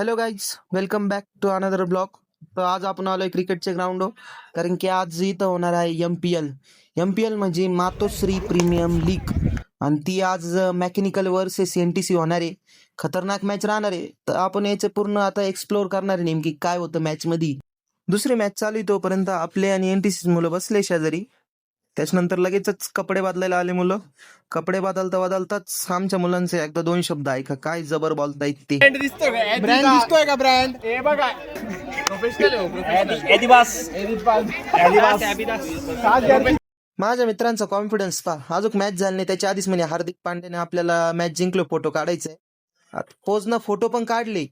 Hello guys, welcome back to another blog. तर आज आपण आलोय क्रिकेटच्या ग्राउंडवर, कारण की आज इथं होणार आहे एम पी एल म्हणजे मातोश्री प्रीमियम लीग. आणि ती आज मेकॅनिकल वर्सेस NTC होणार आहे. खतरनाक मॅच राहणार आहे. तर आपण याचे पूर्ण आता एक्सप्लोर करणार आहे नेमकी काय होतं मॅच मध्ये. दुसरी मॅच चालू आहे तोपर्यंत आपले आणि NTC मुलं बसले शेजारी. त्याच्यानंतर लगेचच कपडे बदलायला आले मुलं. कपडे बदलताच आमच्या मुलांचे एकदा दोन शब्द ऐका, काय जबर बोलतायत ते. ब्रँड दिसतोय का ब्रँड? हे बघा माझ्या मित्रांचा कॉन्फिडन्स पहा. अजून मॅच झाली नाही त्याच्या आधीच म्हणे हार्दिक पांड्याने आपल्याला मॅच जिंकलो, फोटो काढायचे. पोजनं फोटो पण काढले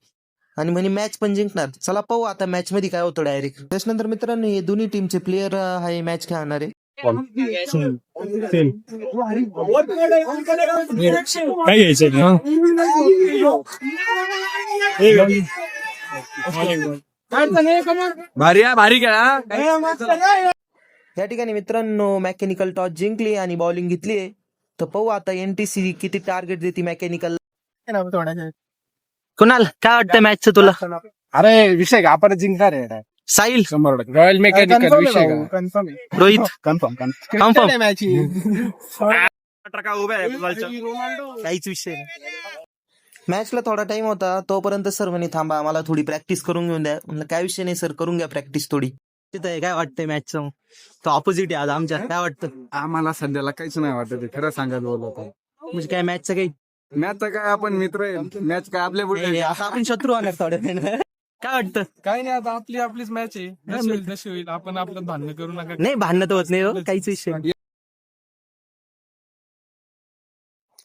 आणि म्हणे मॅच पण जिंकणार. चला पाहू आता मॅच मध्ये काय होतं डायरेक्ट. त्याच्यानंतर मित्रांनो हे दोन्ही टीमचे प्लेयर आहे मॅच खेळणार आहे. काय घ्यायचं भारी का? या ठिकाणी मित्रांनो मेकॅनिकल टॉस जिंकली आणि बॉलिंग घेतली. तर पाहू आता NTC किती टार्गेट देते मेकॅनिकल. कुणाल काय वाटतं मॅचचं तुला? अरे विषय का आपण जिंकणार आहे. साहिल, रॉयल मेकॅनिकल विषय का? कन्फर्म. रोहित कन्फर्म काहीच विषय नाही. मॅचला थोडा टाइम होता तोपर्यंत सर म्हणे थांबा मला थोडी प्रॅक्टिस करून घेऊन द्या. म्हणलं काय विषय नाही सर, करून घ्या प्रॅक्टिस थोडी. तिथं काय वाटतंय मॅचचं? तो ऑपोजिट आहे आज आमच्या. काय वाटतं? आम्हाला सध्याला काहीच नाही वाटत, खरं सांगायला बोलतो. म्हणजे काय मॅचचं काही मॅच काय आपण मित्र आहे, मॅच काय आपल्या पुढे आता आपण शत्रू होणार थोड्या वेळाने. काय वाटतं? काही नाही, आता आपलीच मॅच आहे. जशी होईल आपण आपलं भांडण करू नका. नाही भांडणं तर होत नाही हो, काहीच विषय नाही.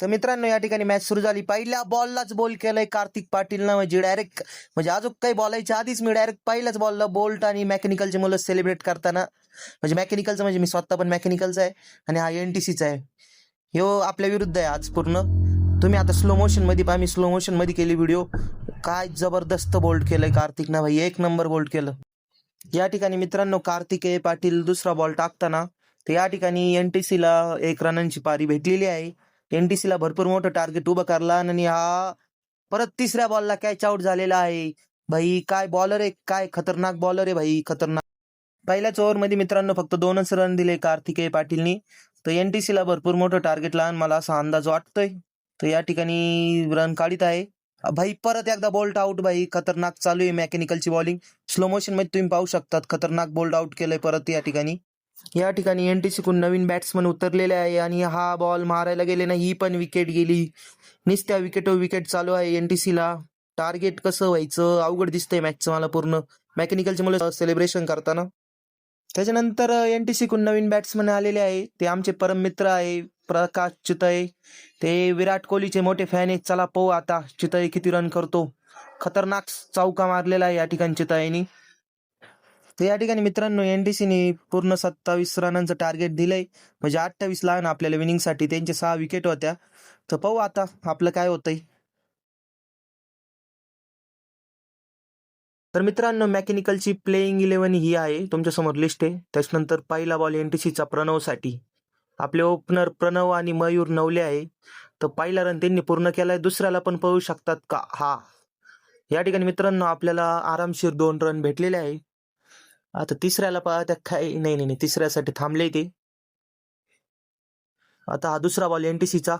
तर मित्रांनो या ठिकाणी मॅच सुरू झाली. पहिल्या बॉललाच बॉल केलाय कार्तिक पाटीलनं. म्हणजे डायरेक्ट म्हणजे अजून काही बोलायच्या आधीच मी डायरेक्ट पहिल्याच बॉलला बोल्ट आणि मेकॅनिकलचे मुलं सेलिब्रेट करताना. म्हणजे मेकॅनिकलचं म्हणजे मी स्वतः पण मेकॅनिकलचा आहे आणि हा NTCचा आहे. ह्यो आपल्या विरुद्ध आहे आज पूर्ण. तुम्ही आता स्लो मोशन मध्ये पहा, मी स्लो मोशन मध्ये केली व्हिडिओ. काय जबरदस्त बोल्ट केलंय कार्तिकनं भाई, एक नंबर बोल्ट केलं. या ठिकाणी मित्रांनो कार्तिकेय पाटील दुसरा बॉल टाकताना तर या ठिकाणी NTCला 1 रनांची पारी भेटलेली आहे. NTCला भरपूर मोठं टार्गेट उभं करला आणि हा परत तिसऱ्या बॉलला कॅच आउट झालेला आहे. भाई काय बॉलर आहे, काय खतरनाक बॉलर आहे भाई, खतरनाक. पहिल्याच ओव्हरमध्ये मित्रांनो फक्त 2च रन दिले कार्तिकेय पाटीलनी. तर NTCला भरपूर मोठं टार्गेट लहान मला असा अंदाज वाटतोय. तर या ठिकाणी रन काढीत आहे भाई. परत एकदा बोल्ट आउट भाई, खतरनाक चालू आहे मेकॅनिकलची बॉलिंग. स्लो मोशन मध्ये तुम्ही पाहू शकतात, खतरनाक बोल्ट आउट केलंय परत या ठिकाणी. या ठिकाणी NTC कडून नवीन बॅट्समन उतरलेले आहे आणि हा बॉल मारायला गेले ना, ही पण विकेट गेली. नुसत्या विकेट चालू आहे NTCला. टार्गेट कसं व्हायचं अवघड दिसतंय मॅचचं मला पूर्ण. मेकॅनिकलचे मुलं सेलिब्रेशन करताना. त्याच्यानंतर NTC कडून नवीन बॅट्समन आलेले आहे. ते आमचे परम मित्र आहे प्रकाश चितळे. ते विराट कोहलीचे मोठे फॅन आहेत. चला पाहू आता चितळे किती रन करतो. खतरनाक चौका मारलेला आहे या ठिकाणी चितळेनी. तर या ठिकाणी मित्रांनो NTCने पूर्ण 27 रनांचं टार्गेट दिलंय. म्हणजे 28 लागण आपल्याला विनिंगसाठी. त्यांचे 6 विकेट होत्या. तर पाहू आता आपलं काय होतंय. तर मित्रांनो मेकॅनिकलची प्लेइंग 11 ही आहे तुमच्यासमोर लिस्ट आहे. त्याच्यानंतर पहिला बॉल NTCचा प्रणवसाठी. आपले ओपनर प्रणव आणि मयूर नवले आहे. तर पहिला रन त्यांनी पूर्ण केलाय. दुसऱ्याला पण पाहू शकतात का हा. या ठिकाणी मित्रांनो आपल्याला आरामशीर 2 रन भेटलेले आहे. आता तिसऱ्याला पाहता काय नाही तिसऱ्यासाठी थांबले ते. आता हा दुसरा बॉल NTCचा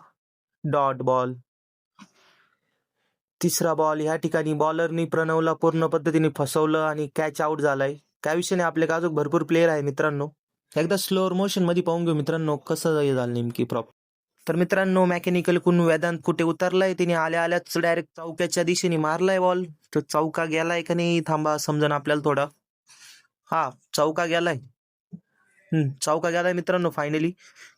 डॉट बॉल. तिसरा बॉल ह्या ठिकाणी बॉलरनी प्रणवला पूर्ण पद्धतीने फसवलं आणि कॅच आउट झालाय. त्या विषयाने आपले अजून भरपूर प्लेयर आहे मित्रांनो. एकदा स्लोअर मोशन मध्ये पाहून घेऊ मित्रांनो कसं हे झालं नेमकी प्रॉप. तर मित्रांनो मेकॅनिकल कुण वेदांत कुठे उतरलाय. तिने आल्याच डायरेक्ट चौक्याच्या दिशेने मारलाय बॉल. तर चौका गेलाय का नाही थांबा समजून आपल्याला थोडा. हा चौका गेलाय. चौका गेलाय मित्रांनो फायनली.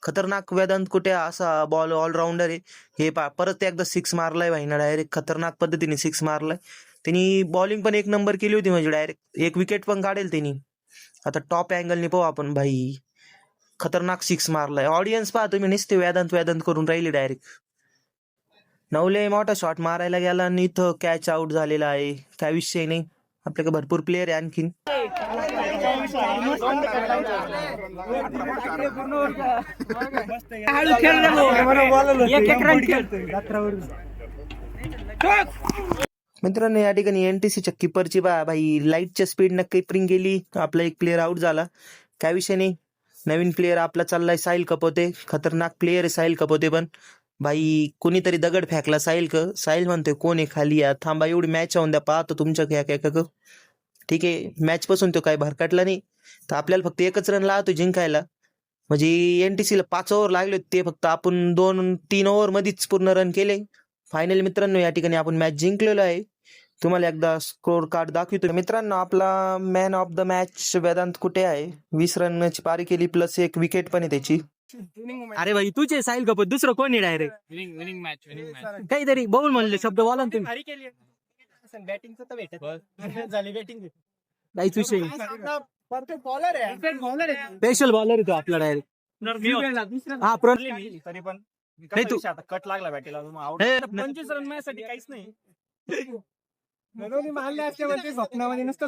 खतरनाक वेदांत कुठे असा बॉल ऑलराऊंडर आहे. हे परत एकदा 6 मारलाय भाईना डायरेक्ट. खतरनाक पद्धतीने 6 मारलाय. त्यांनी बॉलिंग पण 1 नंबर केली होती. म्हणजे डायरेक्ट 1 विकेट पण काढेल त्यांनी. आता टॉप अँगलनी पाहू आपण भाई. खतरनाक 6 मारलाय. ऑडियन्स पहा तुम्ही नुसते वेदांत करून राहिली डायरेक्ट. नवले मोठा शॉट मारायला गेला आणि इथं कॅच आउट झालेला आहे. काय विषय नाही, आपल्याकडे भरपूर प्लेयर आहे आणखीन. मित्रांनो या ठिकाणी एनटीसीच्या किपरची भाई लाईटच्या स्पीडनं किपरिंग गेली, आपला एक प्लेअर आउट झाला. काय विषय नाही, नवीन प्लेअर आपला चाललाय साहिल कपोते. खतरनाक प्लेअर आहे साहिल कपोते. पण भाई कोणीतरी दगड फेकला साहिल म्हणतोय कोण आहे खाली, या थांबा एवढी मॅच होऊन द्या, पाहतो तुमच्या काय. ठीक आहे, मॅच पासून तो काय भरकटला नाही, तर आपल्याला फक्त एकच रन लागतो जिंकायला. म्हणजे एनटीसीला 5 ओव्हर लागले ते, फक्त आपण 2-3 ओव्हर मध्येच पूर्ण रन केले. फायनल मित्रांनो या ठिकाणी आपण मॅच जिंकलेलो आहे. तुम्हाला एकदा स्कोर कार्ड दाखवतो. मित्रांनो आपला man of the match Vedant कुठे आहे. 20 रनची पारी केली प्लस 1 विकेट पण आहे त्याची. अरे भाई तुझे साहिल कपूर दुसरं कोणी डायरेक्ट विनिंग मॅच काहीतरी बोल म्हणले शब्द बोला ना तुम्ही. बॅटिंगचं तर भेटत झाली बॅटिंग काहीच विषय स्पेशल बॉलर आहे तो आपला डायरेक्ट. हा तरी पण नाही तू कट लागला बॅटीला 25 रन माझ्यासाठी काहीच नाही. मारले असल्यावरती स्वप्नामध्ये नसतं